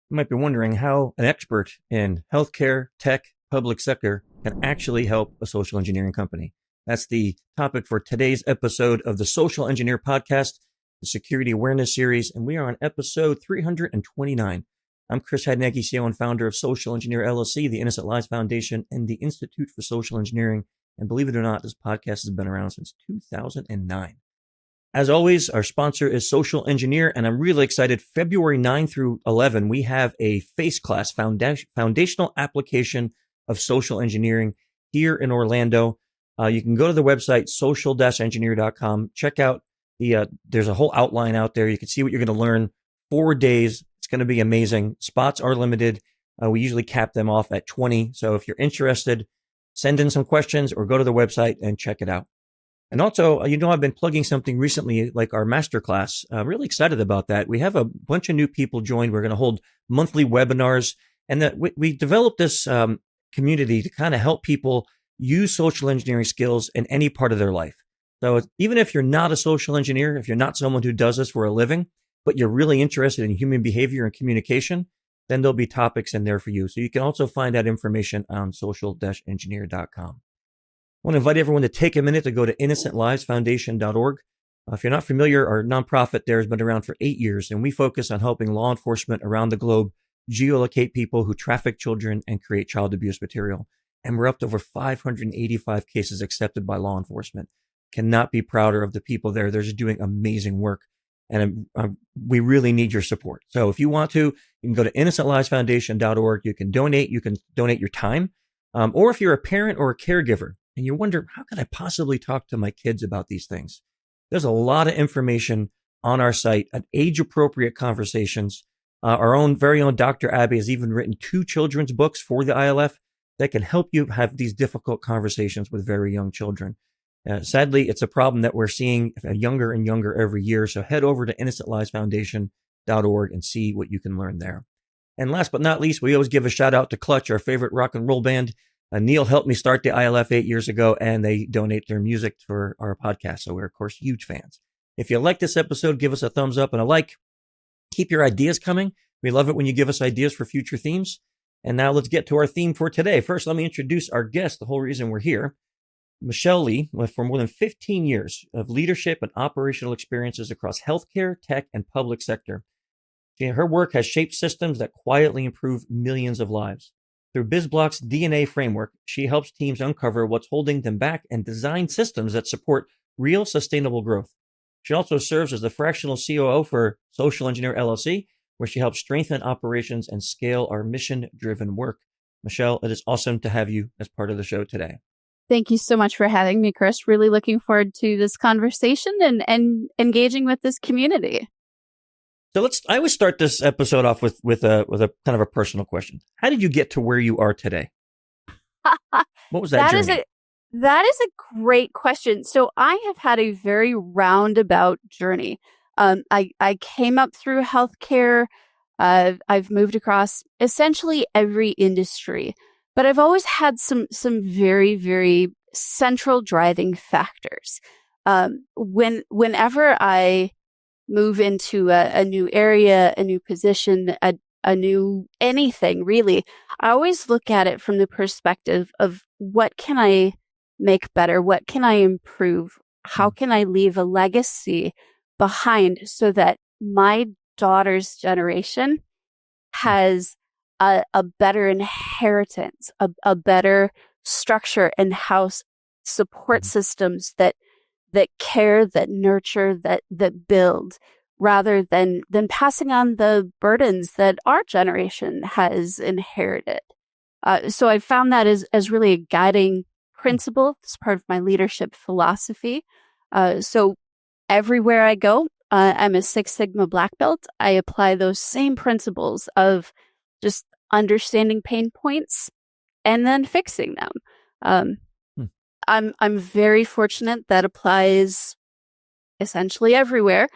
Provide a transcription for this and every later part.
You might be wondering how an expert in healthcare, tech, public sector can actually help a social engineering company. That's the topic for today's episode of the Social Engineer Podcast, the Security Awareness Series, and we are on episode 329. I'm Chris Hadnecki, CEO and founder of Social Engineer LLC, the Innocent Lives Foundation, and the Institute for Social Engineering. And believe it or not, this podcast has been around since 2009. As always, our sponsor is Social Engineer, and I'm really excited. February 9 through 11, we have a FASE class, Foundational Application of Social Engineering, here in Orlando. You can go to the website, social-engineer.com. Check out there's a whole outline out there. You can see what you're going to learn. 4 days. It's going to be amazing. Spots are limited. We usually cap them off at 20. So if you're interested, send in some questions or go to the website and check it out. And also, I've been plugging something recently, like our Masterclass. I'm really excited about that. We have a bunch of new people joined. We're going to hold monthly webinars, and that we developed this community to kind of help people use social engineering skills in any part of their life. So even if you're not a social engineer, if you're not someone who does this for a living, but you're really interested in human behavior and communication, then there'll be topics in there for you. So you can also find that information on social-engineer.com. I want to invite everyone to take a minute to go to innocentlivesfoundation.org. If you're not familiar, our nonprofit there has been around for 8 years, and we focus on helping law enforcement around the globe geolocate people who traffic children and create child abuse material. And we're up to over 585 cases accepted by law enforcement. Cannot be prouder of the people there. They're just doing amazing work. And we really need your support. So if you want to, you can go to innocentlivesfoundation.org. You can donate your time. Or if you're a parent or a caregiver and you wonder, how can I possibly talk to my kids about these things? There's a lot of information on our site at age-appropriate conversations. Our very own Dr. Abby has even written 2 children's books for the ILF that can help you have these difficult conversations with very young children. Sadly, it's a problem that we're seeing younger and younger every year. So head over to innocentlivesfoundation.org and see what you can learn there. And last but not least, we always give a shout out to Clutch, our favorite rock and roll band. Neil helped me start the ILF 8 years ago, and they donate their music for our podcast. So we're, of course, huge fans. If you like this episode, give us a thumbs up and a like. Keep your ideas coming. We love it when you give us ideas for future themes. And now let's get to our theme for today. First, let me introduce our guest, the whole reason we're here. Michelle Lee, for more than 15 years of leadership and operational experiences across healthcare, tech, and public sector. Her work has shaped systems that quietly improve millions of lives. Through BizBlock's DNA framework, she helps teams uncover what's holding them back and design systems that support real sustainable growth. She also serves as the fractional COO for Social Engineer LLC, where she helps strengthen operations and scale our mission-driven work. Michelle, it is awesome to have you as part of the show today. Thank you so much for having me, Chris. Really looking forward to this conversation and engaging with this community. So I always start this episode off with a kind of a personal question. How did you get to where you are today? What was that journey? That is a great question. So I have had a very roundabout journey. I came up through healthcare. I've moved across essentially every industry, but I've always had some very, very central driving factors. Whenever I move into a new area, a new position, a new anything really, I always look at it from the perspective of what can I make better? What can I improve? How can I leave a legacy behind so that my daughter's generation has a better inheritance, a better structure and house support systems that care, that nurture, that build, rather than passing on the burdens that our generation has inherited. So I found that as really a guiding principle. It's part of my leadership philosophy. So everywhere I go, I'm a Six Sigma black belt. I apply those same principles of just understanding pain points and then fixing them. I'm very fortunate that applies essentially everywhere,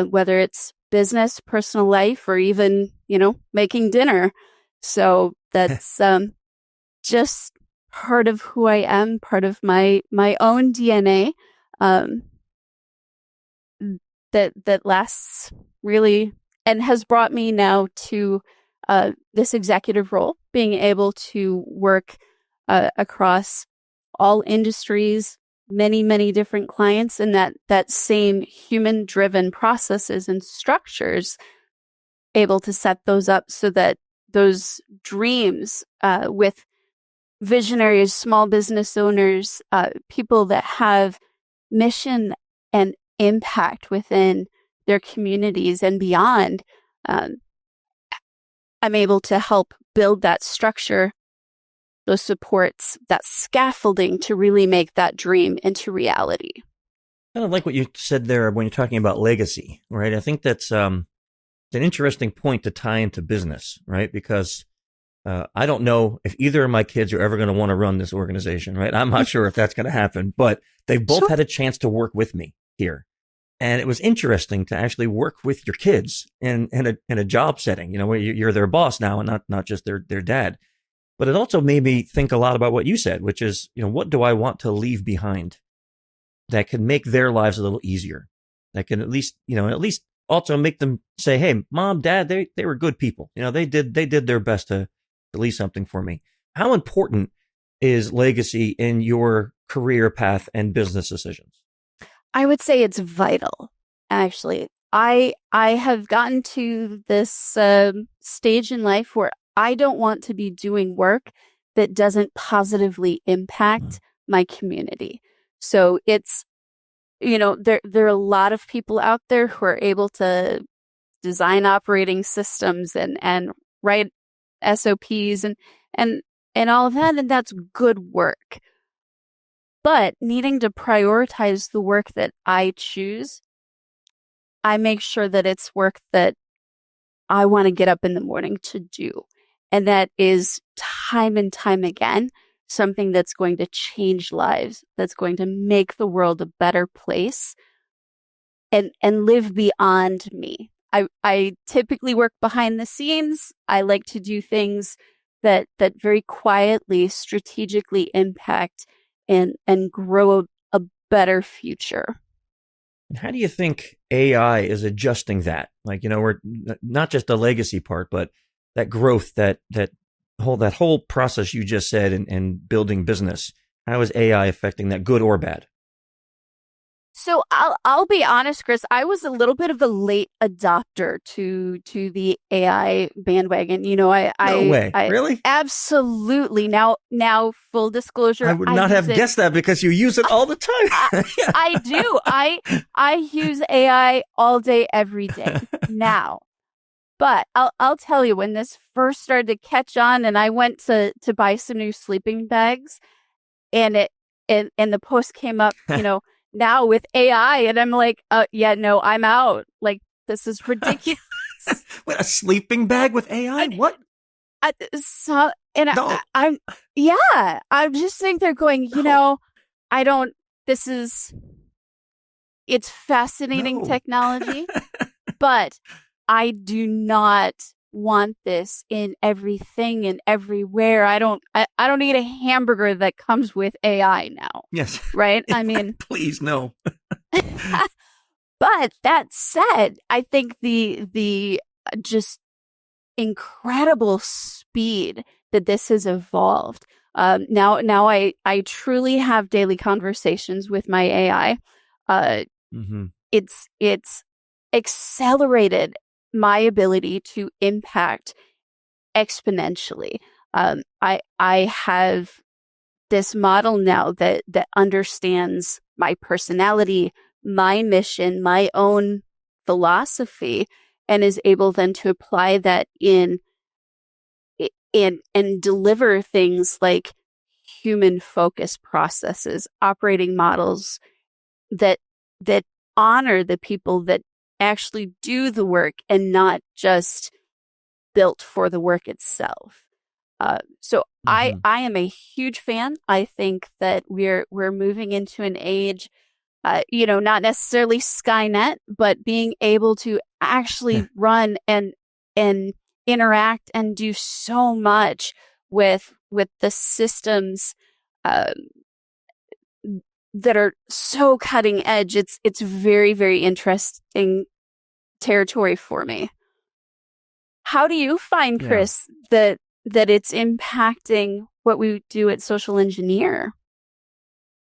whether it's business, personal life, or even, making dinner. So that's just part of who I am, part of my own DNA that lasts really and has brought me now to this executive role, being able to work across all industries, many different clients, and that same human-driven processes and structures, able to set those up so that those dreams with visionaries, small business owners, people that have mission and impact within their communities and beyond, I'm able to help build that structure, those supports, that scaffolding to really make that dream into reality. Kind of like what you said there when you're talking about legacy, right? I think that's an interesting point to tie into business, right? Because I don't know if either of my kids are ever going to want to run this organization, right? I'm not sure if that's going to happen, but they've both had a chance to work with me here. And it was interesting to actually work with your kids in a job setting, where you're their boss now and not just their dad. But it also made me think a lot about what you said, which is, what do I want to leave behind that can make their lives a little easier? That can at least also make them say, hey, mom, dad, they were good people. They did their best to leave something for me. How important is legacy in your career path and business decisions? I would say it's vital, actually. I have gotten to this stage in life where I don't want to be doing work that doesn't positively impact my community. So it's, there are a lot of people out there who are able to design operating systems and write SOPs and all of that, and that's good work. But needing to prioritize the work that I choose, I make sure that it's work that I want to get up in the morning to do. And that is time and time again, something that's going to change lives, that's going to make the world a better place and live beyond me. I typically work behind the scenes. I like to do things that very quietly, strategically impact and grow a better future. And how do you think AI is adjusting that? We're not just the legacy part, but that growth, that whole process you just said in building business. How is AI affecting that, good or bad? So I'll be honest, Chris, I was a little bit of a late adopter to the AI bandwagon. No way. Really? Absolutely. Now, full disclosure, I would not have guessed that because you use it all the time. I do. I use AI all day, every day now. But I'll tell you, when this first started to catch on, and I went to buy some new sleeping bags, and the post came up, now with AI, and I'm like, yeah, no, I'm out. Like, this is ridiculous. What, a sleeping bag with AI? What? I'm just sitting there going, it's fascinating technology, but I do not want this in everything and everywhere. I don't eat a hamburger that comes with AI now. Yes. Right? I mean, please no. But that said, I think the just incredible speed that this has evolved. Now I truly have daily conversations with my AI. It's accelerated my ability to impact exponentially. I have this model now that understands my personality, my mission, my own philosophy, and is able then to apply that in and deliver things like human focused processes, operating models that honor the people that actually do the work and not just built for the work itself. So I am a huge fan. I think that we're moving into an age, not necessarily Skynet, but being able to actually run and interact and do so much with the systems that are so cutting edge. It's very, very interesting territory for me. How do you find, Chris, that it's impacting what we do at Social Engineer?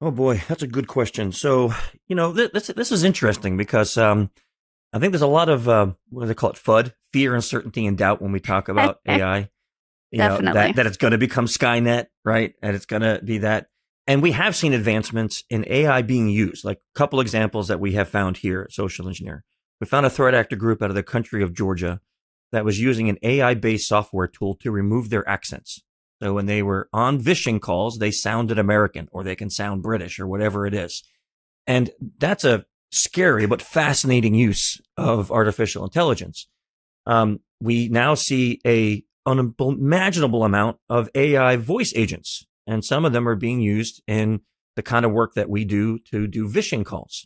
Oh boy, that's a good question. So, this is interesting because I think there's a lot of what do they call it? FUD, fear, uncertainty, and doubt when we talk about AI. Definitely. That it's going to become Skynet, right? And it's going to be that. And we have seen advancements in AI being used, like a couple examples that we have found here at Social Engineer. We found a threat actor group out of the country of Georgia that was using an AI-based software tool to remove their accents. So when they were on phishing calls, they sounded American, or they can sound British, or whatever it is. And that's a scary but fascinating use of artificial intelligence. We now see an unimaginable amount of AI voice agents, and some of them are being used in the kind of work that we do to do phishing calls.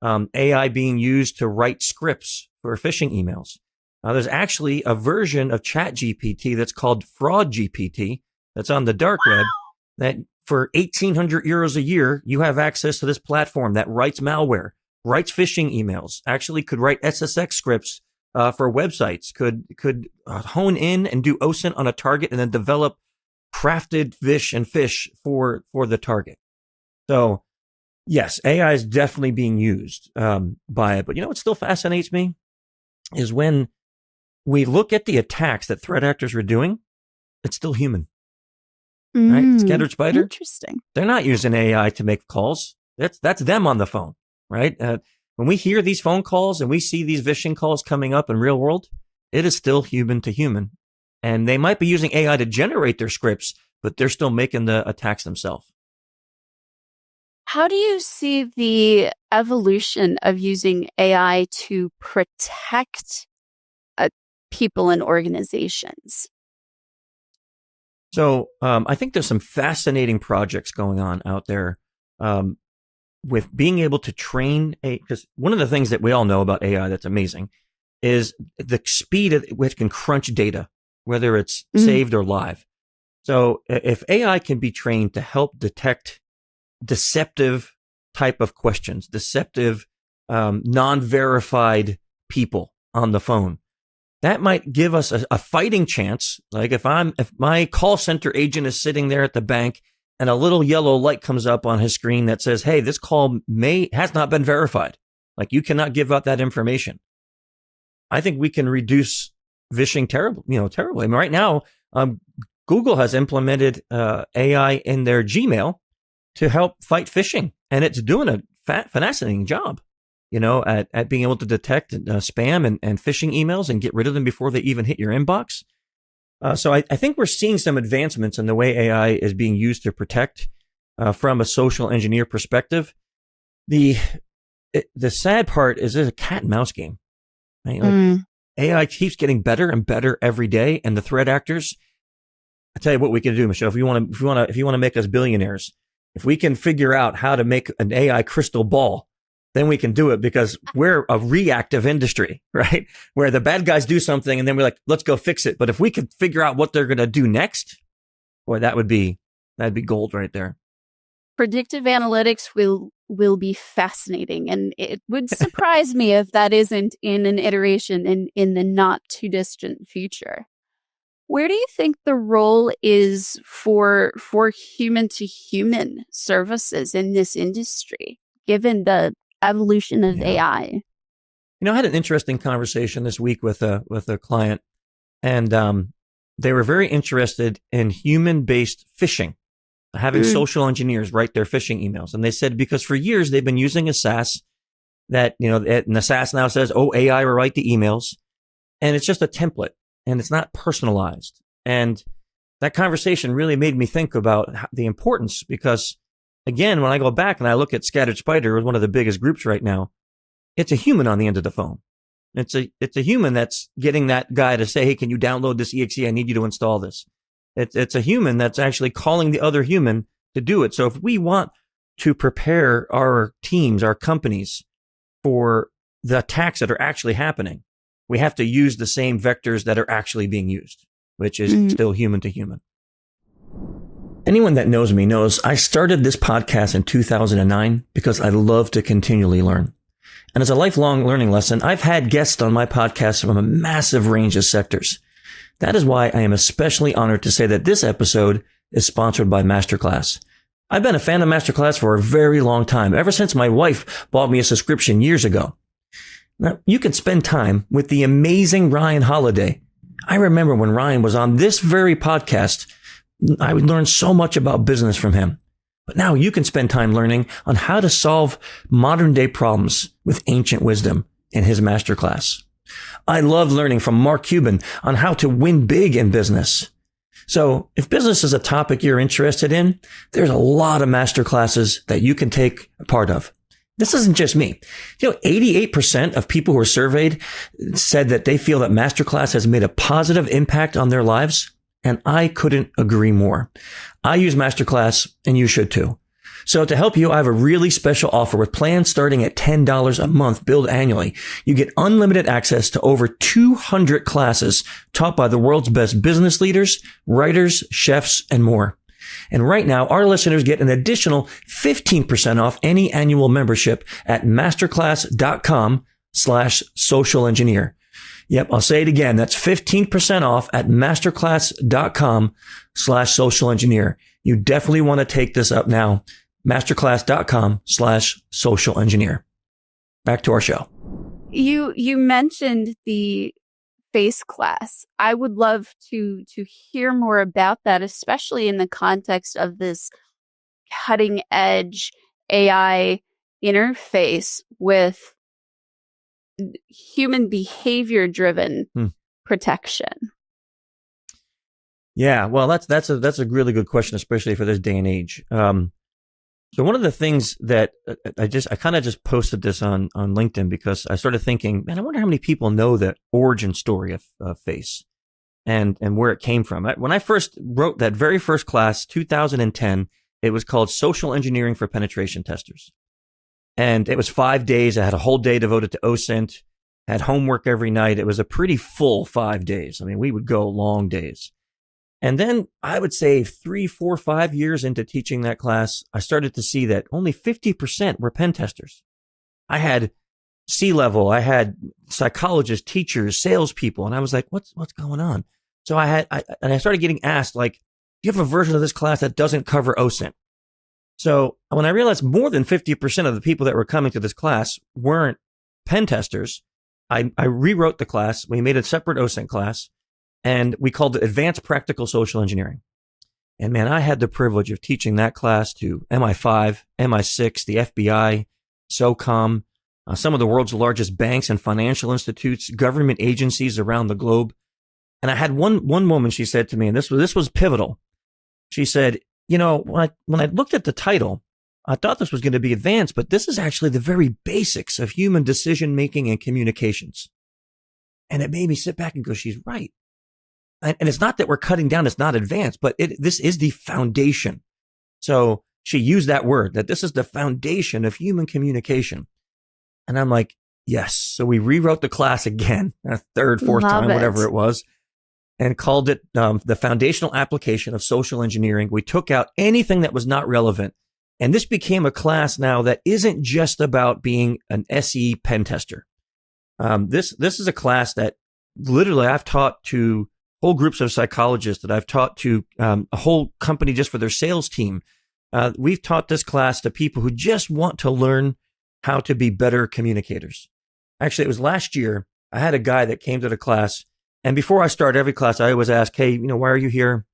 AI being used to write scripts for phishing emails. There's actually a version of ChatGPT that's called Fraud GPT that's on the dark web that for 1,800 euros a year, you have access to this platform that writes malware, writes phishing emails, actually could write SSX scripts for websites, could hone in and do OSINT on a target and then develop crafted fish for the target. So yes, AI is definitely being used by it. But what still fascinates me is when we look at the attacks that threat actors are doing, it's still human. Right? Scattered Spider. Interesting. They're not using AI to make calls. That's them on the phone, right? When we hear these phone calls and we see these phishing calls coming up in real world, it is still human to human. And they might be using AI to generate their scripts, but they're still making the attacks themselves. How do you see the evolution of using AI to protect people and organizations? So I think there's some fascinating projects going on out there with being able to train because one of the things that we all know about AI that's amazing is the speed at which it can crunch data, whether it's saved or live. So if AI can be trained to help detect deceptive type of questions, deceptive, non-verified people on the phone, that might give us a fighting chance. Like if my call center agent is sitting there at the bank and a little yellow light comes up on his screen that says, hey, this call has not been verified. Like you cannot give out that information. I think we can reduce phishing terribly. I mean, right now, Google has implemented AI in their Gmail to help fight phishing, and it's doing a fascinating job. At being able to detect spam and phishing emails and get rid of them before they even hit your inbox. So I think we're seeing some advancements in the way AI is being used to protect from a social engineer perspective. The sad part is there's a cat and mouse game. Right? Like AI keeps getting better and better every day, and the threat actors. I tell you what we can do, Michelle. If you want to make us billionaires, if we can figure out how to make an AI crystal ball, then we can do it because we're a reactive industry, right? Where the bad guys do something and then we're like, let's go fix it. But if we could figure out what they're going to do next, boy, that'd be gold right there. Predictive analytics will be fascinating, and it would surprise me if that isn't in an iteration in the not too distant future. Where do you think the role is for human to human services in this industry, given the evolution of AI? I had an interesting conversation this week with a client, and they were very interested in human-based phishing, having social engineers write their phishing emails. And they said because for years they've been using a SaaS that, and the SaaS now says, oh, AI will write the emails, and it's just a template, and it's not personalized. And that conversation really made me think about the importance because, again, when I go back and I look at Scattered Spider, one of the biggest groups right now, it's a human on the end of the phone. It's a human that's getting that guy to say, hey, can you download this EXE? I need you to install this. It's a human that's actually calling the other human to do it. So if we want to prepare our teams, our companies for the attacks that are actually happening, we have to use the same vectors that are actually being used, which is still human to human. Anyone that knows me knows I started this podcast in 2009 because I love to continually learn. And as a lifelong learning lesson, I've had guests on my podcast from a massive range of sectors. That is why I am especially honored to say that this episode is sponsored by Masterclass. I've been a fan of Masterclass for a very long time, ever since my wife bought me a subscription years ago. Now, you can spend time with the amazing Ryan Holiday. I remember when Ryan was on this very podcast, I would learn so much about business from him. But now you can spend time learning on how to solve modern day problems with ancient wisdom in his masterclass. I love learning from Mark Cuban on how to win big in business. So if business is a topic you're interested in, there's a lot of masterclasses that you can take a part of. This isn't just me. 88% of people who are surveyed said that they feel that Masterclass has made a positive impact on their lives. And I couldn't agree more. I use Masterclass and you should too. So to help you, I have a really special offer with plans starting at $10 a month billed annually. You get unlimited access to over 200 classes taught by the world's best business leaders, writers, chefs, and more. And right now, our listeners get an additional 15% off any annual membership at masterclass.com/social engineer. Yep, I'll say it again. That's 15% off at masterclass.com/social engineer. You definitely want to take this up now. Masterclass.com/social engineer. Back to our show. You mentioned the FASE class. I would love to hear more about that, especially in the context of this cutting edge AI interface with human behavior driven protection. Yeah, well, that's a really good question, especially for this day and age. So one of the things that I kind of just posted this on LinkedIn because I started thinking, man, I wonder how many people know the origin story of FASE and where it came from. When I first wrote that very first class, 2010, it was called Social Engineering for Penetration Testers. And it was 5 days. I had a whole day devoted to OSINT, had homework every night. It was a pretty full 5 days. I mean, we would go long days. And then I would say 3, 4, 5 years into teaching that class, I started to see that only 50% were pen testers. I had C-level, I had psychologists, teachers, salespeople, and I was like, what's going on? So I started getting asked, like, do you have a version of this class that doesn't cover OSINT? So when I realized more than 50% of the people that were coming to this class weren't pen testers, I rewrote the class. We made a separate OSINT class. And we called it Advanced Practical Social Engineering. And man, I had the privilege of teaching that class to MI5, MI6, the FBI, SOCOM, some of the world's largest banks and financial institutes, government agencies around the globe. And I had one woman, she said to me, and this was pivotal. She said, when I looked at the title, I thought this was going to be advanced, but this is actually the very basics of human decision making and communications. And it made me sit back and go, she's right. And it's not that we're cutting down, it's not advanced, but this is the foundation. So she used that word, that this is the foundation of human communication. And I'm like, yes. So we rewrote the class again, a third, fourth time, whatever it was, and called it the foundational application of social engineering. We took out anything that was not relevant. And this became a class now that isn't just about being an SE pen tester. This is a class that literally I've taught to whole groups of psychologists, that I've taught to a whole company just for their sales team. We've taught this class to people who just want to learn how to be better communicators. Actually, it was last year. I had a guy that came to the class, and before I start every class, I always ask, hey, why are you here?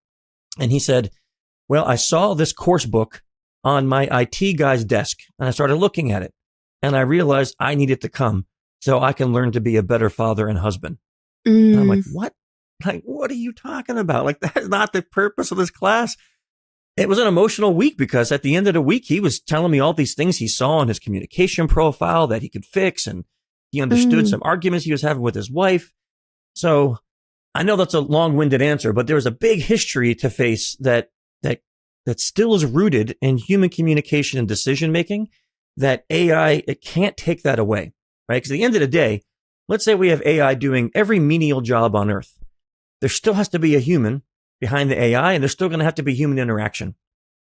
And he said, well, I saw this course book on my IT guy's desk, and I started looking at it, and I realized I needed to come so I can learn to be a better father and husband. And I'm like, what? Like, what are you talking about? Like, that's not the purpose of this class. It was an emotional week because at the end of the week, he was telling me all these things he saw in his communication profile that he could fix. And he understood some arguments he was having with his wife. So I know that's a long-winded answer, but there was a big history to FASE that still is rooted in human communication and decision-making that AI, it can't take that away, right? Because at the end of the day, let's say we have AI doing every menial job on earth. There still has to be a human behind the AI, and there's still going to have to be human interaction.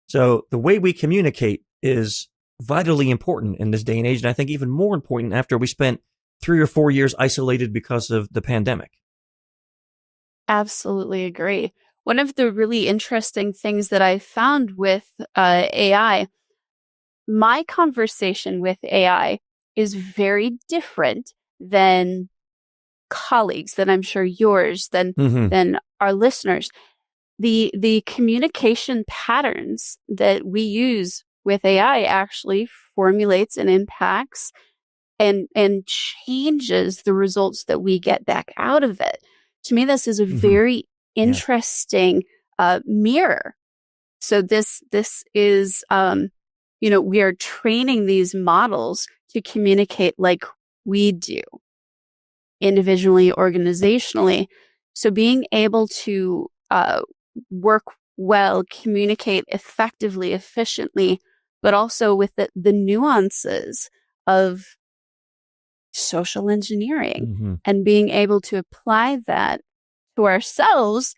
So the way we communicate is vitally important in this day and age, and I think even more important after we spent 3 or 4 years isolated because of the pandemic. Absolutely agree. One of the really interesting things that I found with AI, my conversation with AI is very different than colleagues, than I'm sure yours, Mm-hmm. than our listeners. The communication patterns that we use with AI actually formulates and impacts and changes the results that we get back out of it. To me, this is a Mm-hmm. very Yes. interesting mirror. So this is we are training these models to communicate like we do individually, organizationally. So being able to work well, communicate effectively, efficiently, but also with the nuances of social engineering Mm-hmm. and being able to apply that to ourselves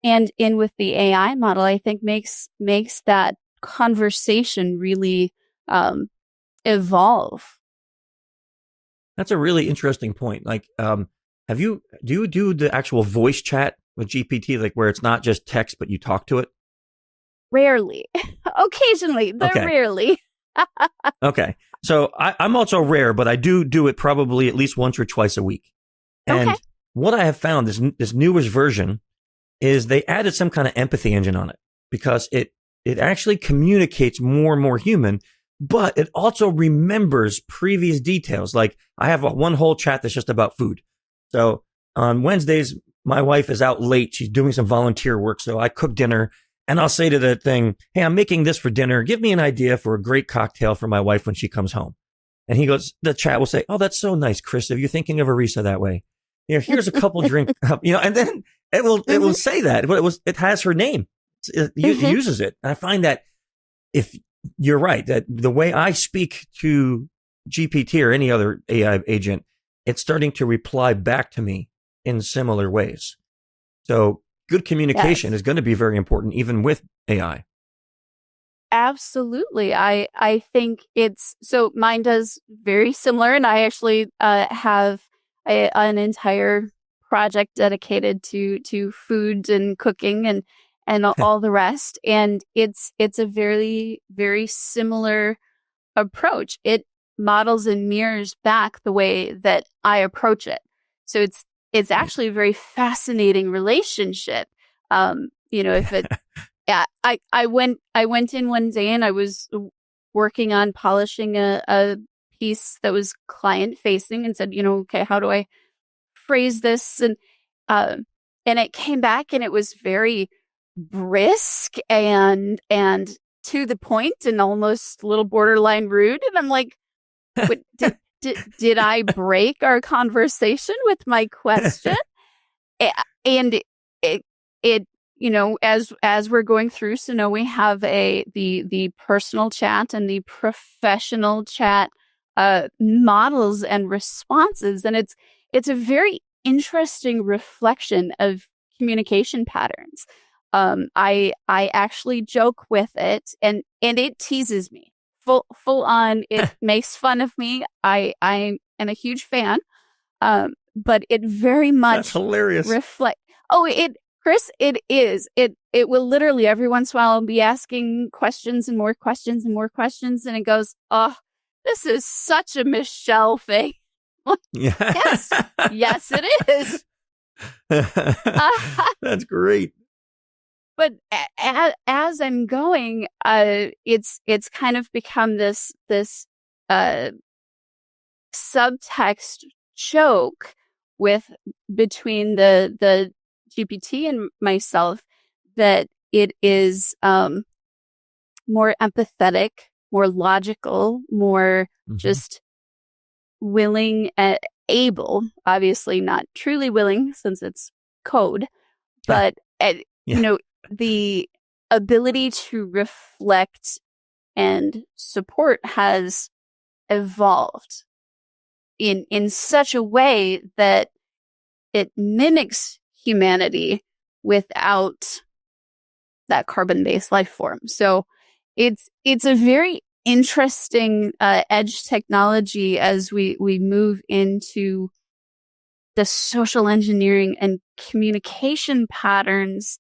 and in with the AI model, I think makes that conversation really evolve. That's a really interesting point. Like, do you do the actual voice chat with GPT, like where it's not just text, but you talk to it? Rarely, occasionally, but Okay. rarely. Okay. So I'm also rare, but I do it probably at least once or twice a week. Okay. And what I have found, this newest version, is they added some kind of empathy engine on it because it actually communicates more and more human, but it also remembers previous details. Like I have one whole chat that's just about food. So on Wednesdays, my wife is out late. She's doing some volunteer work. So I cook dinner and I'll say to the thing, "Hey, I'm making this for dinner. Give me an idea for a great cocktail for my wife when she comes home." And he goes, the chat will say, "Oh, that's so nice, Chris. Are you thinking of Arisa that way? Here's a couple drink, and then it will Hmm. say that, but it has her name. It Hmm. uses it. And I find that if you're right, that the way I speak to GPT or any other AI agent, it's starting to reply back to me in similar ways. So good communication Yes. is going to be very important, even with AI. Absolutely. I think it's so mine does very similar, and I actually have an entire project dedicated to food and cooking and all the rest. And it's a very similar approach. It models and mirrors back the way that I approach it. So it's actually a very fascinating relationship. If it yeah, I went in one day and I was working on polishing a piece that was client facing and said, okay, how do I phrase this? Uh, and it came back and it was very brisk and to the point and almost a little borderline rude. And I'm like, what did I break our conversation with my question? And it it as we're going through, so now we have the personal chat and the professional chat models and responses, and it's a very interesting reflection of communication patterns. I actually joke with it, and it teases me full on. It makes fun of me. I am a huge fan, but it very That's much hilarious. reflect. Oh, Chris, it is. It will literally every once in a while be asking questions and more questions and more questions, and it goes, "Oh, this is such a Michelle thing." Like, Yeah. yes, yes, it is. That's great. But as I'm going, it's kind of become this uh subtext joke with between the GPT and myself that it is more empathetic, more logical, more Mm-hmm. just willing, able. Obviously, not truly willing since it's code, but Yeah. the ability to reflect and support has evolved in such a way that it mimics humanity without that carbon-based life form. So it's a very interesting edge technology as we move into the social engineering and communication patterns,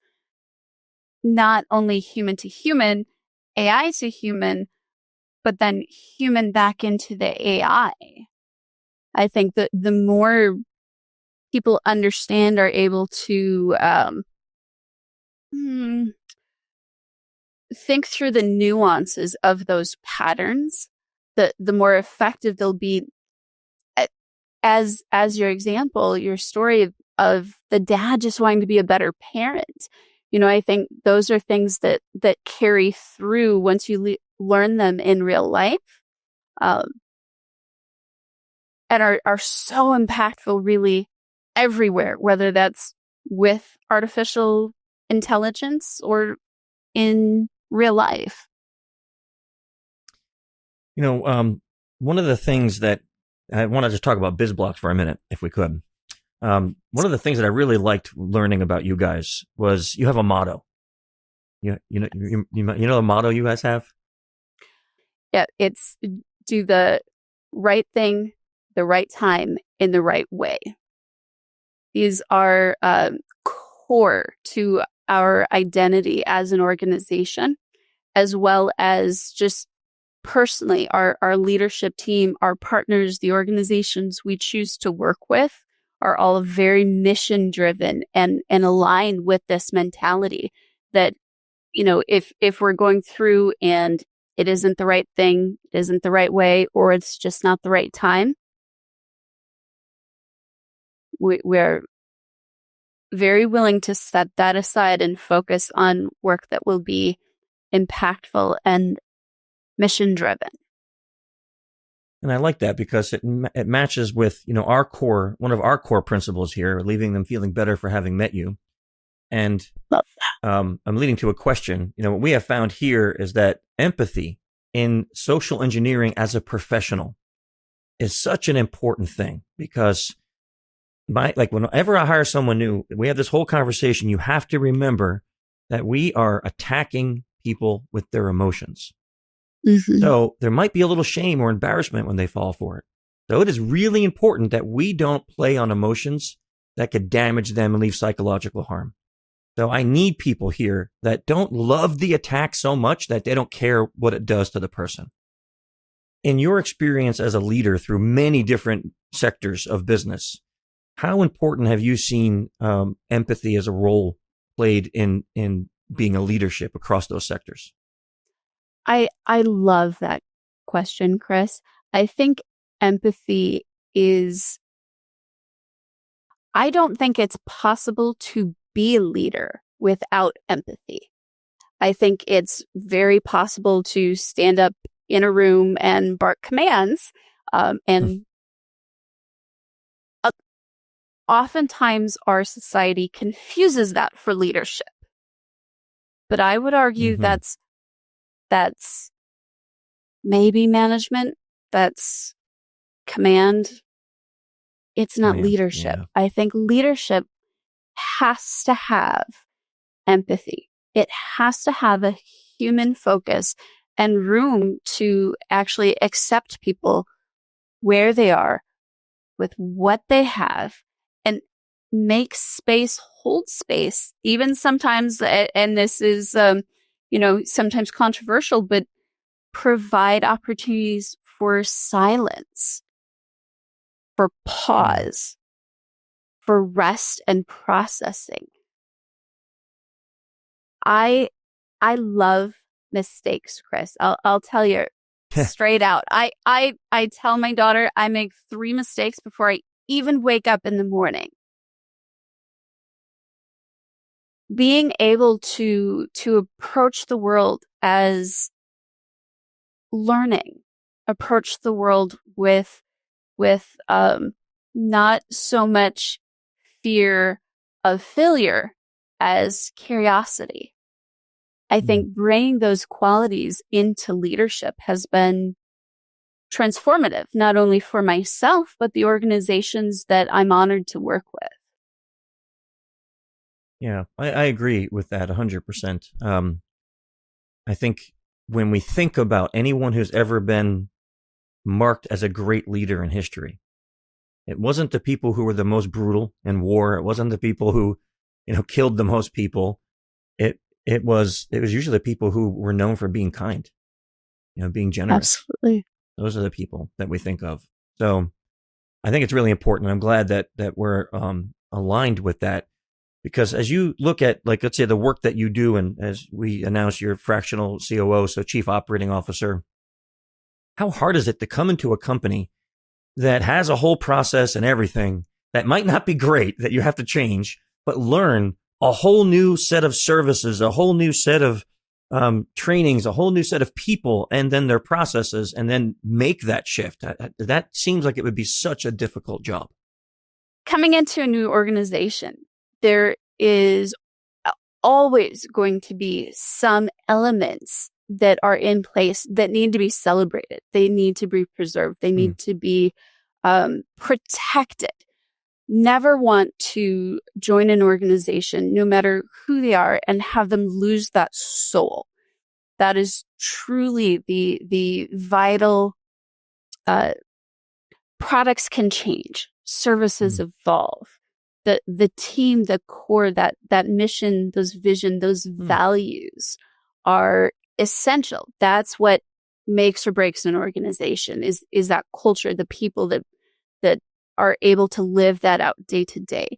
not only human to human, AI to human, but then human back into the AI. I think that the more people understand, are able to think through the nuances of those patterns, the more effective they'll be. As your example, your story of the dad just wanting to be a better parent. I think those are things that carry through once you learn them in real life, and are so impactful really everywhere, whether that's with artificial intelligence or in real life. One of the things that I want to just talk about BizBlocks for a minute, if we could. One of the things that I really liked learning about you guys was you have a motto. You know the motto you guys have? Yeah, it's do the right thing, the right time, in the right way. These are core to our identity as an organization, as well as just personally, our leadership team, our partners, the organizations we choose to work with are all very mission driven and aligned with this mentality that, if we're going through and it isn't the right thing, it isn't the right way, or it's just not the right time, we're very willing to set that aside and focus on work that will be impactful and mission driven. And I like that because it matches with, our core, one of our core principles here, leaving them feeling better for having met you. And I'm leading to a question. What we have found here is that empathy in social engineering as a professional is such an important thing because whenever I hire someone new, we have this whole conversation. You have to remember that we are attacking people with their emotions. Mm-hmm. So there might be a little shame or embarrassment when they fall for it. So it is really important that we don't play on emotions that could damage them and leave psychological harm. So I need people here that don't love the attack so much that they don't care what it does to the person. In your experience as a leader through many different sectors of business, how important have you seen empathy as a role played in being a leadership across those sectors? I love that question, Chris. I think empathy I don't think it's possible to be a leader without empathy. I think it's very possible to stand up in a room and bark commands, and oftentimes our society confuses that for leadership. But I would argue that's maybe management, that's command. It's not leadership. Yeah. I think leadership has to have empathy. It has to have a human focus and room to actually accept people where they are with what they have and make space, hold space, even sometimes, and this is, sometimes controversial, but provide opportunities for silence, for pause, for rest and processing. I love mistakes, Chris. I'll tell you straight out. I tell my daughter I make 3 mistakes before I even wake up in the morning. Being able to approach the world as learning, approach the world with not so much fear of failure as curiosity. I think bringing those qualities into leadership has been transformative, not only for myself, but the organizations that I'm honored to work with. Yeah, I agree with that 100%. I think when we think about anyone who's ever been marked as a great leader in history, It wasn't the people who were the most brutal in war. It wasn't the people who, killed the most people. It was usually the people who were known for being kind, being generous. Absolutely. Those are the people that we think of. So I think it's really important. I'm glad that we're aligned with that, because as you look at, like, let's say the work that you do, and as we announced, you're fractional COO, so Chief Operating Officer, how hard is it to come into a company that has a whole process and everything that might not be great, that you have to change, but learn a whole new set of services, a whole new set of trainings, a whole new set of people, and then their processes, and then make that shift? That seems like it would be such a difficult job. Coming into a new organization, there is always going to be some elements that are in place that need to be celebrated. They need to be preserved. They need to be protected. Never want to join an organization, no matter who they are, and have them lose that soul. That is truly the vital. Products can change. Services evolve. The team, the core, that mission, those vision, those values are essential. That's what makes or breaks an organization, is that culture, the people that are able to live that out day to day.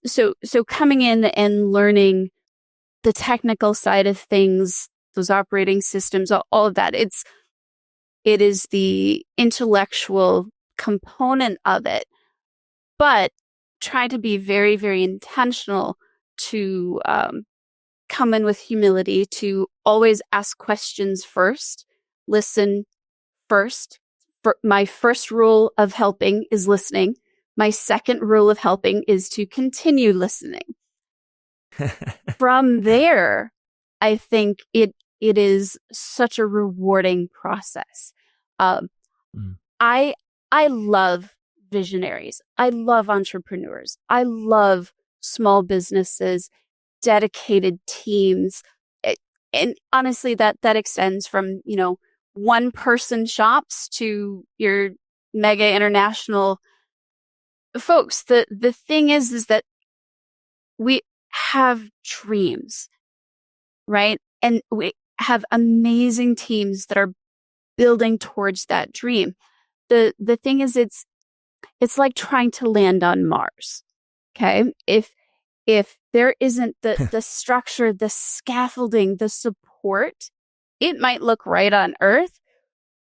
So coming in and learning the technical side of things, those operating systems, all of that, it is the intellectual component of it, but try to be very, very intentional to come in with humility, to always ask questions first, listen first. My first rule of helping is listening. My second rule of helping is to continue listening. From there, I think it is such a rewarding process. I love visionaries. I love entrepreneurs. I love small businesses, dedicated teams. And honestly, that extends from, one person shops to your mega international folks. The thing is that we have dreams, right? And we have amazing teams that are building towards that dream. The thing is, it's like trying to land on Mars. Okay. If there isn't the structure, the scaffolding, the support, it might look right on Earth,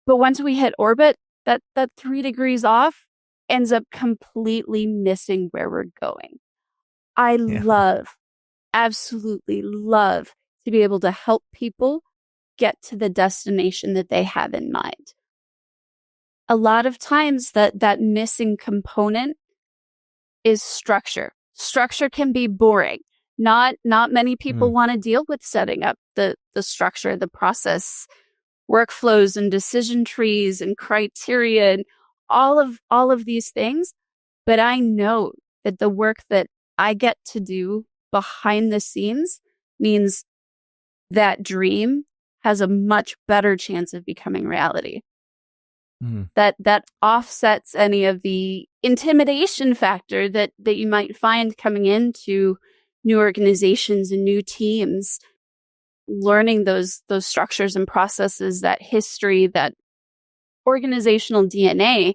but once we hit orbit, that 3 degrees off ends up completely missing where we're going. I absolutely love to be able to help people get to the destination that they have in mind. A lot of times that missing component is structure. Structure can be boring. Not many people want to deal with setting up the structure, the process, workflows and decision trees and criteria and all of these things. But I know that the work that I get to do behind the scenes means that dream has a much better chance of becoming reality. That offsets any of the intimidation factor that you might find coming into new organizations and new teams, learning those structures and processes, that history, that organizational DNA,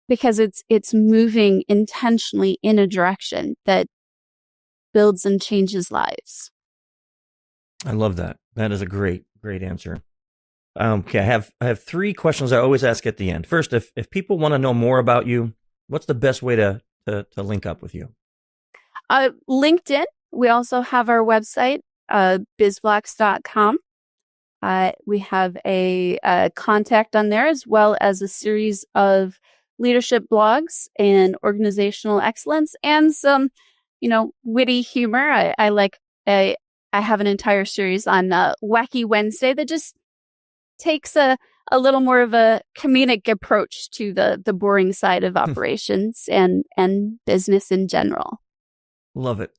because it's moving intentionally in a direction that builds and changes lives. I love that. That is a great answer. Okay, I have 3 questions I always ask at the end. First, if people want to know more about you, what's the best way to link up with you? LinkedIn. We also have our website, bizblocks.com. We have a contact on there, as well as a series of leadership blogs and organizational excellence, and some, witty humor. I have an entire series on Wacky Wednesday that just takes a little more of a comedic approach to the boring side of operations and business in general. Love it.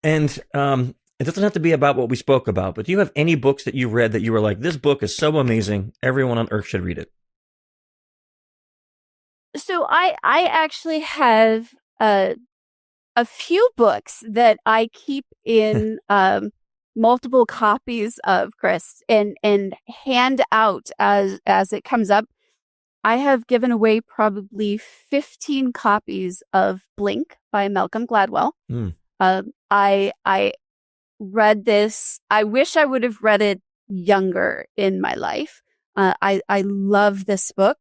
And it doesn't have to be about what we spoke about, but do you have any books that you read that you were like, this book is so amazing, everyone on earth should read it? So I actually have a few books that I keep in multiple copies of, Chris, and hand out as it comes up. I have given away probably 15 copies of Blink by Malcolm Gladwell. I read this. I wish I would have read it younger in my life. I love this book.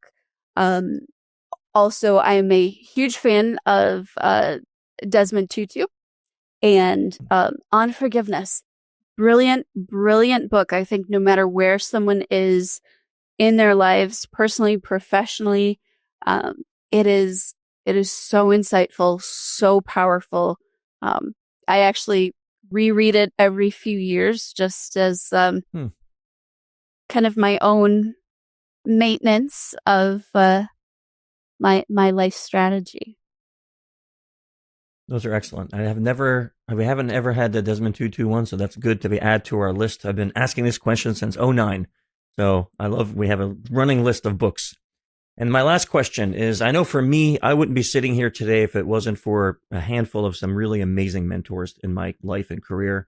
Also, I am a huge fan of Desmond Tutu and On Forgiveness. Brilliant, brilliant book. I think no matter where someone is in their lives, personally, professionally, it is so insightful, so powerful. I actually reread it every few years just as kind of my own maintenance of my life strategy. Those are excellent. We haven't ever had the Desmond Tutu one, so that's good to be added to our list. I've been asking this question since 2009. So we have a running list of books. And my last question is, I know for me, I wouldn't be sitting here today if it wasn't for a handful of some really amazing mentors in my life and career.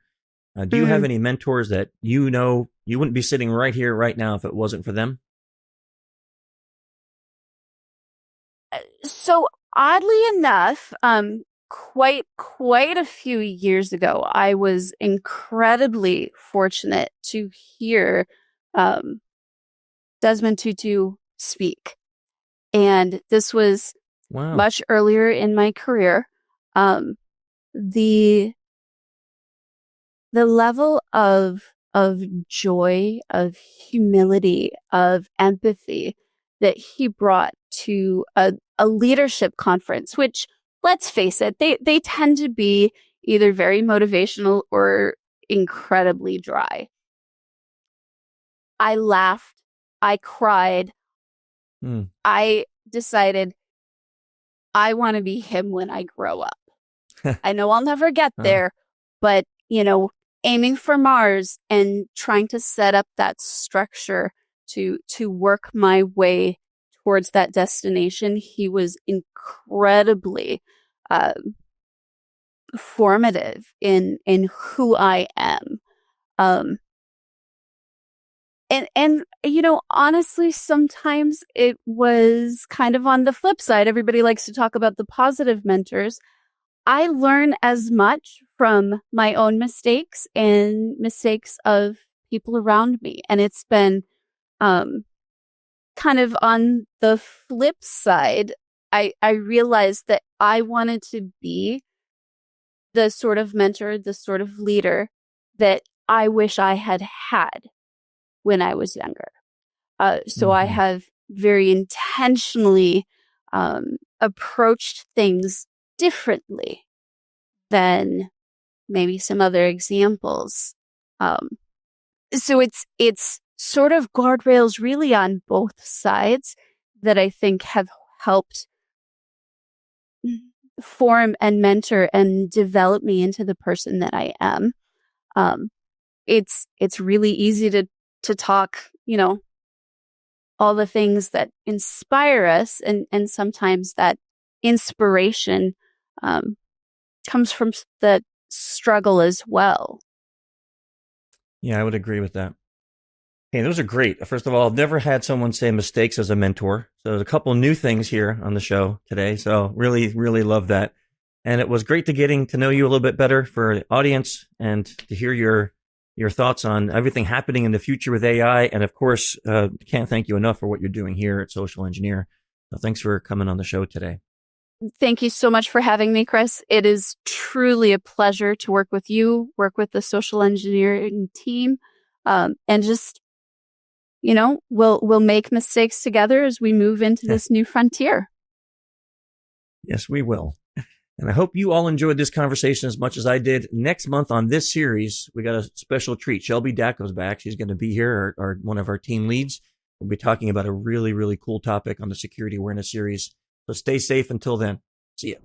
Do you have any mentors that you know you wouldn't be sitting right here right now if it wasn't for them? So oddly enough, quite a few years ago, I was incredibly fortunate to hear Desmond Tutu speak. And this was much earlier in my career. The level of joy, of humility, of empathy that he brought to a leadership conference, which, let's face it, they tend to be either very motivational or incredibly dry. I laughed. I cried. I decided I want to be him when I grow up. I know I'll never get there, but, aiming for Mars and trying to set up that structure to work my way towards that destination, he was incredibly formative in who I am. And honestly, sometimes it was kind of on the flip side. Everybody likes to talk about the positive mentors. I learn as much from my own mistakes and mistakes of people around me. And it's been kind of on the flip side. I realized that I wanted to be the sort of mentor, the sort of leader that I wish I had had when I was younger. So I have very intentionally approached things differently than maybe some other examples. So it's sort of guardrails really on both sides that I think have helped form and mentor and develop me into the person that I am. It's really easy to talk, all the things that inspire us, and sometimes that inspiration comes from the struggle as well. Yeah, I would agree with that. Okay, those are great. First of all, I've never had someone say mistakes as a mentor. So there's a couple new things here on the show today. So really, really love that. And it was great getting to know you a little bit better for the audience and to hear your thoughts on everything happening in the future with AI. And of course, can't thank you enough for what you're doing here at Social Engineer. So thanks for coming on the show today. Thank you so much for having me, Chris. It is truly a pleasure to work with you, work with the social engineering team, and just, we'll make mistakes together as we move into this new frontier. Yes, we will. And I hope you all enjoyed this conversation as much as I did. Next month on this series, we got a special treat. Shelby Dacko's back. She's going to be here, or one of our team leads. We'll be talking about a really, really cool topic on the Security Awareness series. So stay safe until then. See ya.